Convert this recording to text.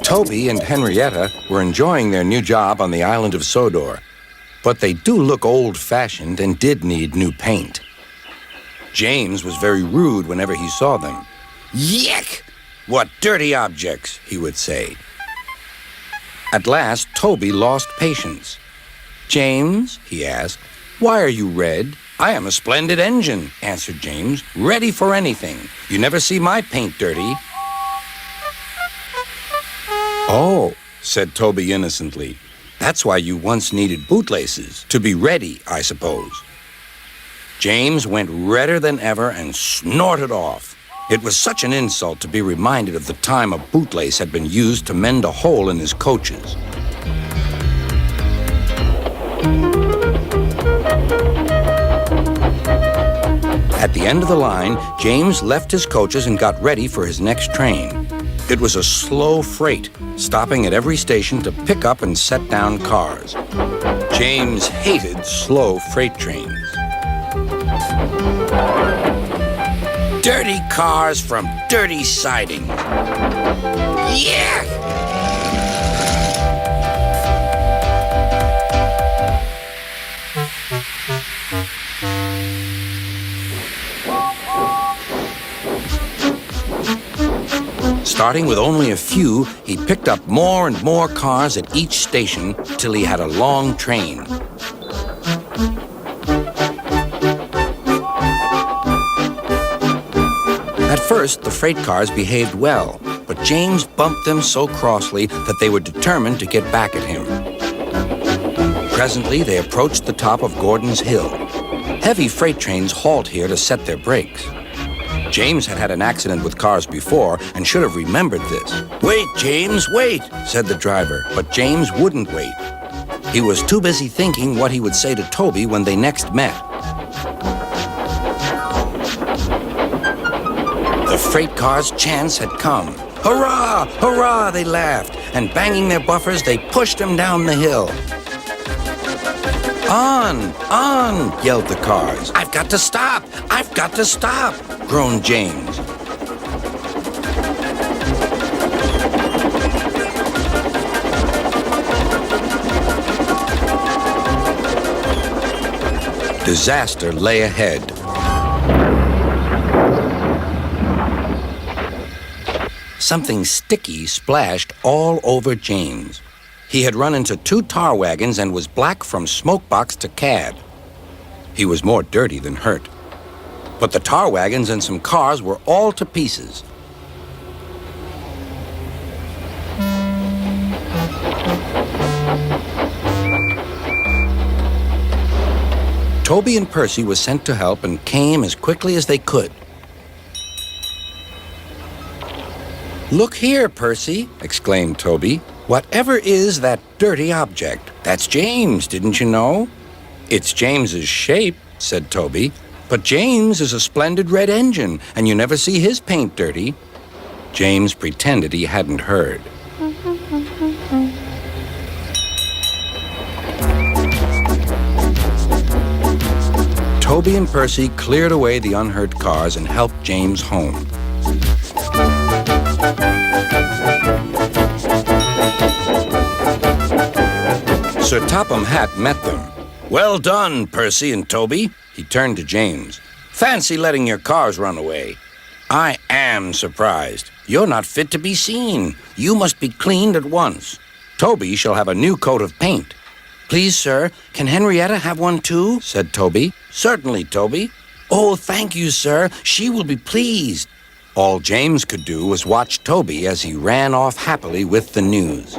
Toby and Henrietta were enjoying their new job on the island of Sodor, but they do look old-fashioned and did need new paint. James was very rude whenever he saw them. "Yuck! What dirty objects," he would say. At last, Toby lost patience. "James," he asked, "why are you red?" "I am a splendid engine," answered James, "ready for anything. You never see my paint dirty." "Oh," said Toby innocently, "that's why you once needed bootlaces, to be ready, I suppose." James went redder than ever and snorted off. It was such an insult to be reminded of the time a bootlace had been used to mend a hole in his coaches. At the end of the line, James left his coaches and got ready for his next train. It was a slow freight, stopping at every station to pick up and set down cars. James hated slow freight trains. Dirty cars from dirty siding. Yeah! Starting with only a few, he picked up more and more cars at each station till he had a long train. At first, the freight cars behaved well, but James bumped them so crossly that they were determined to get back at him. Presently, they approached the top of Gordon's Hill. Heavy freight trains halt here to set their brakes. James had had an accident with cars before and should have remembered this. "Wait, James, wait," said the driver, but James wouldn't wait. He was too busy thinking what he would say to Toby when they next met. The freight car's chance had come. "Hurrah! Hurrah!" they laughed, and banging their buffers, they pushed him down the hill. "On! On!" yelled the cars. "I've got to stop! I've got to stop!" groaned James. Disaster lay ahead. Something sticky splashed all over James. He had run into 2 tar wagons and was black from smokebox to cab. He was more dirty than hurt. But the tar wagons and some cars were all to pieces. Toby and Percy were sent to help and came as quickly as they could. "Look here, Percy," exclaimed Toby. "Whatever is that dirty object? That's James, didn't you know?" "It's James's shape," said Toby. "But James is a splendid red engine, and you never see his paint dirty." James pretended he hadn't heard. Toby and Percy cleared away the unhurt cars and helped James home. Sir Topham Hatt met them. "Well done, Percy and Toby," he turned to James. "Fancy letting your cars run away. I am surprised. You're not fit to be seen. You must be cleaned at once. Toby shall have a new coat of paint." "Please, sir, can Henrietta have one too?" said Toby. "Certainly, Toby." "Oh, thank you, sir. She will be pleased." All James could do was watch Toby as he ran off happily with the news.